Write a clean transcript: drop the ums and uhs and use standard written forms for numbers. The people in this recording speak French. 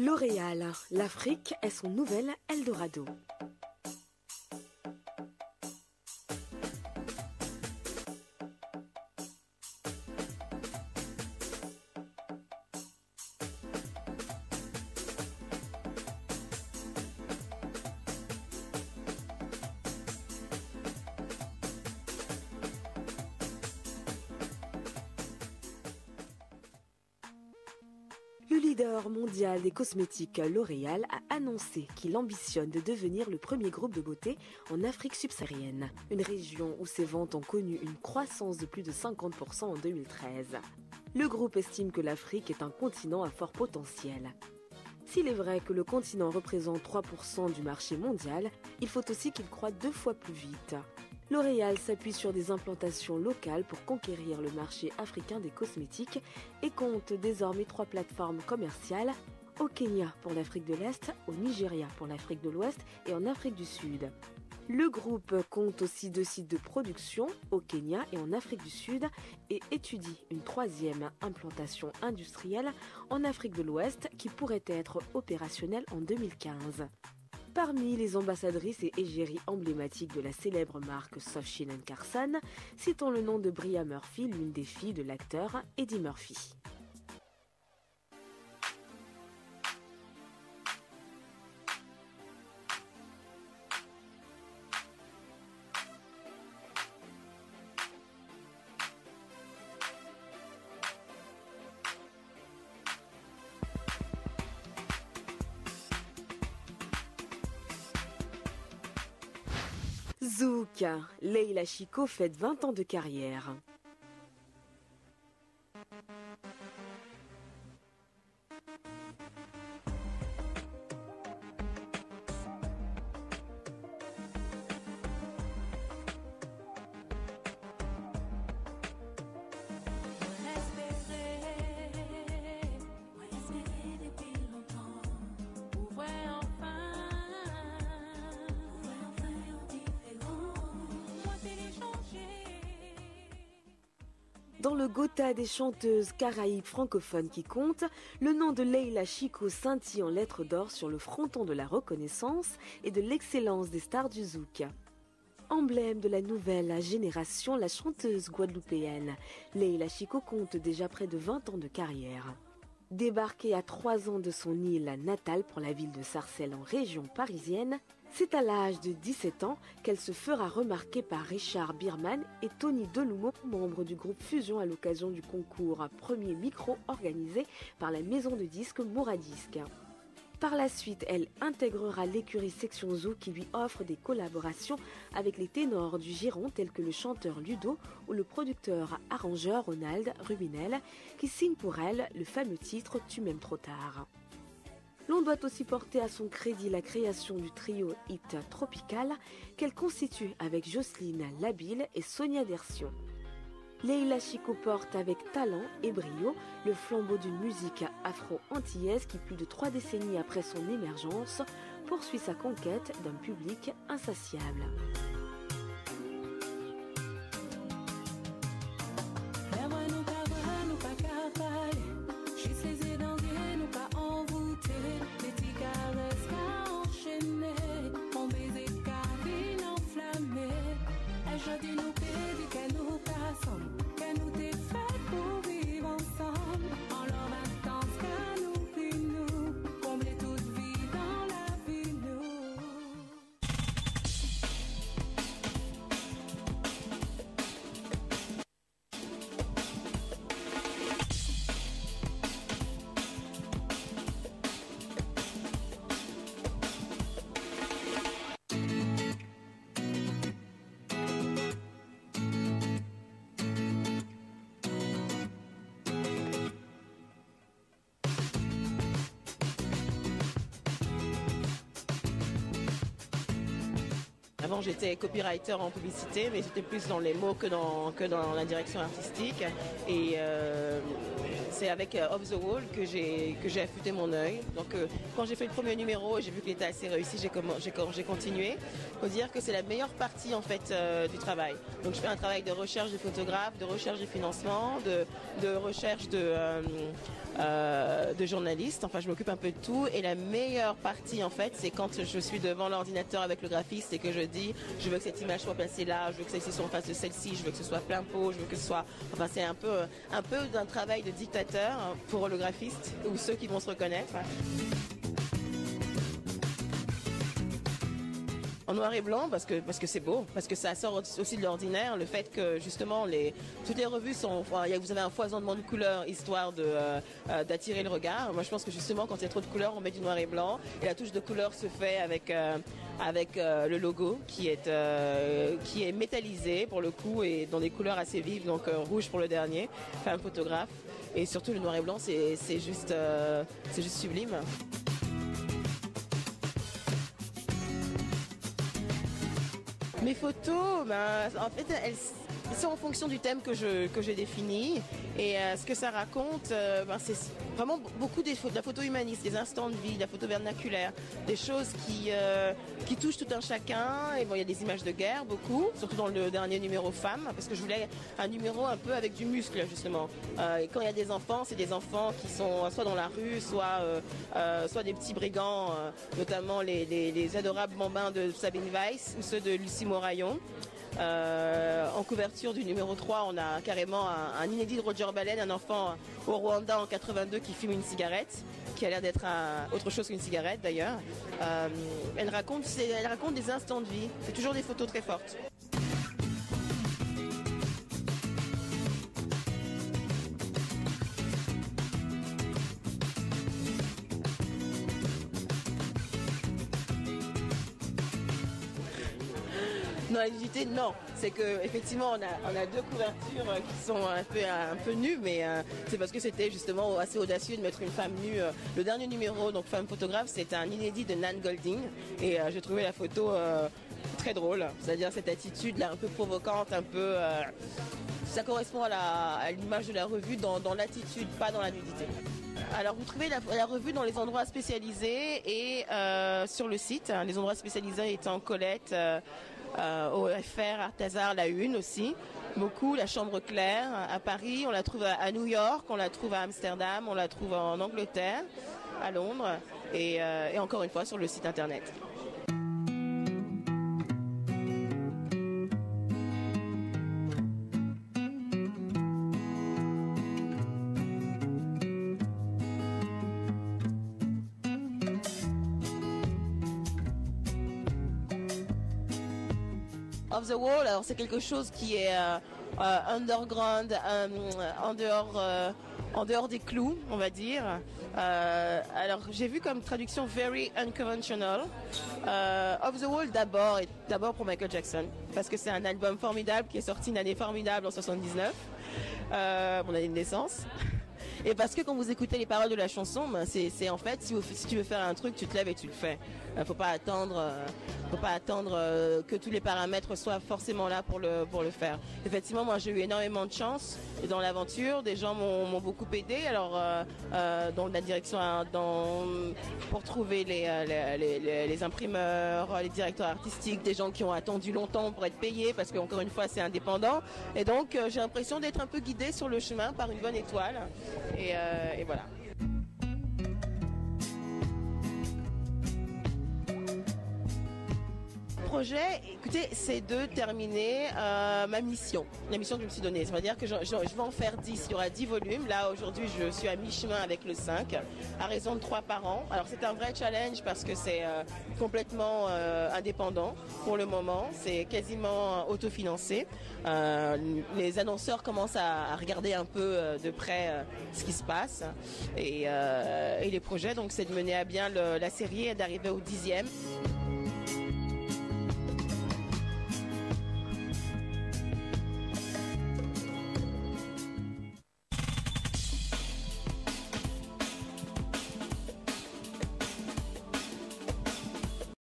L'Oréal, l'Afrique est son nouvel Eldorado. Le leader mondial des cosmétiques L'Oréal a annoncé qu'il ambitionne de devenir le premier groupe de beauté en Afrique subsaharienne, une région où ses ventes ont connu une croissance de plus de 50% en 2013. Le groupe estime que l'Afrique est un continent à fort potentiel. S'il est vrai que le continent représente 3% du marché mondial, il faut aussi qu'il croît 2 fois plus vite. L'Oréal s'appuie sur des implantations locales pour conquérir le marché africain des cosmétiques et compte désormais 3 plateformes commerciales, au Kenya pour l'Afrique de l'Est, au Nigeria pour l'Afrique de l'Ouest et en Afrique du Sud. Le groupe compte aussi 2 sites de production, au Kenya et en Afrique du Sud, et étudie une 3e implantation industrielle en Afrique de l'Ouest qui pourrait être opérationnelle en 2015. Parmi les ambassadrices et égéries emblématiques de la célèbre marque Softsheen & Carson, citons le nom de Bria Murphy, l'une des filles de l'acteur Eddie Murphy. Zouk, Leila Chico fête 20 ans de carrière. Dans le Gotha des chanteuses caraïbes francophones qui comptent, le nom de Leila Chico scintille en lettres d'or sur le fronton de la reconnaissance et de l'excellence des stars du zouk. Emblème de la nouvelle génération, la chanteuse guadeloupéenne Leila Chico compte déjà près de 20 ans de carrière. Débarquée à 3 ans de son île natale pour la ville de Sarcelles en région parisienne, c'est à l'âge de 17 ans qu'elle se fera remarquer par Richard Bierman et Tony Delumeau, membres du groupe Fusion à l'occasion du concours Premier Micro organisé par la maison de disques Mouradisc. Par la suite, elle intégrera l'écurie Section Zouk qui lui offre des collaborations avec les ténors du Giron tels que le chanteur Ludo ou le producteur-arrangeur Ronald Rubinel qui signe pour elle le fameux titre Tu m'aimes trop tard. L'on doit aussi porter à son crédit la création du trio Hit Tropical qu'elle constitue avec Jocelyne Labille et Sonia Dersion. Leila Chico porte avec talent et brio le flambeau d'une musique afro-antillaise qui, plus de 3 décennies après son émergence, poursuit sa conquête d'un public insatiable. Avant, j'étais copywriter en publicité, mais j'étais plus dans les mots que dans la direction artistique. Et c'est avec Off the Wall que j'ai affûté mon œil. Donc, quand j'ai fait le premier numéro et j'ai vu qu'il était assez réussi, j'ai continué. Il faut dire que c'est la meilleure partie en fait du travail. Donc, je fais un travail de recherche de photographe, de recherche de financement, de recherche de journalistes. Enfin, je m'occupe un peu de tout. Et la meilleure partie, en fait, c'est quand je suis devant l'ordinateur avec le graphiste et que je dis, je veux que cette image soit placée là, je veux que celle-ci soit en face de celle-ci, je veux que ce soit plein pot, je veux que ce soit... Enfin, c'est un peu d'un travail de dictateur pour le graphiste ou ceux qui vont se reconnaître. En noir et blanc parce que c'est beau, parce que ça sort aussi de l'ordinaire. Le fait que justement toutes les revues vous avez un foisonnement de couleurs histoire d'attirer le regard. Moi je pense que justement quand il y a trop de couleurs on met du noir et blanc et la touche de couleur se fait avec le logo qui est métallisé pour le coup et dans des couleurs assez vives, donc rouge pour le dernier, femme photographe, et surtout le noir et blanc c'est juste sublime. Mes photos, en fait, elles sont en fonction du thème que j'ai défini. Et ce que ça raconte, c'est vraiment beaucoup de la photo humaniste, des instants de vie, de la photo vernaculaire, des choses qui touchent tout un chacun. Et bon, il y a des images de guerre, beaucoup, surtout dans le dernier numéro femmes, parce que je voulais un numéro un peu avec du muscle, justement. Et quand il y a des enfants, c'est des enfants qui sont soit dans la rue, soit des petits brigands, notamment les adorables bambins de Sabine Weiss ou ceux de Lucie Moraillon. En couverture du numéro 3, on a carrément un inédit de Roger Balen, un enfant au Rwanda en 82 qui fume une cigarette, qui a l'air d'être autre chose qu'une cigarette d'ailleurs. Elle raconte des instants de vie, c'est toujours des photos très fortes. Non, la nudité, non. C'est que effectivement, on a deux couvertures qui sont un peu nues, mais c'est parce que c'était justement assez audacieux de mettre une femme nue. Le dernier numéro, donc femme photographe, c'est un inédit de Nan Golding, et j'ai trouvé la photo très drôle. C'est-à-dire cette attitude là, un peu provocante, un peu. Ça correspond à l'image de la revue dans l'attitude, pas dans la nudité. Alors vous trouvez la revue dans les endroits spécialisés et sur le site. Les endroits spécialisés étant Colette, au FR, Arthazar, la Une aussi. Beaucoup, la Chambre Claire à Paris, on la trouve à New York, on la trouve à Amsterdam, on la trouve en Angleterre, à Londres et encore une fois sur le site internet. Off the Wall, alors c'est quelque chose qui est underground, en dehors des clous, on va dire. Alors j'ai vu comme traduction very unconventional. Off the Wall d'abord pour Michael Jackson, parce que c'est un album formidable qui est sorti une année formidable en 79, mon année de naissance. Et parce que quand vous écoutez les paroles de la chanson, c'est en fait, si tu veux faire un truc, tu te lèves et tu le fais. Faut pas attendre que tous les paramètres soient forcément là pour le faire. Effectivement, moi j'ai eu énormément de chance dans l'aventure. Des gens m'ont beaucoup aidé. Alors dans la direction, pour trouver les imprimeurs, les directeurs artistiques, des gens qui ont attendu longtemps pour être payés parce qu'encore une fois c'est indépendant. Et donc j'ai l'impression d'être un peu guidée sur le chemin par une bonne étoile. Et voilà. Projet, écoutez, c'est de terminer ma mission, la mission que je me suis donnée. C'est-à-dire que je vais en faire 10, il y aura 10 volumes. Là, aujourd'hui, je suis à mi-chemin avec le 5, à raison de 3 par an. Alors, c'est un vrai challenge parce que c'est complètement indépendant pour le moment. C'est quasiment autofinancé. Les annonceurs commencent à regarder un peu de près ce qui se passe. Et les projets, donc, c'est de mener à bien la série et d'arriver au 10e.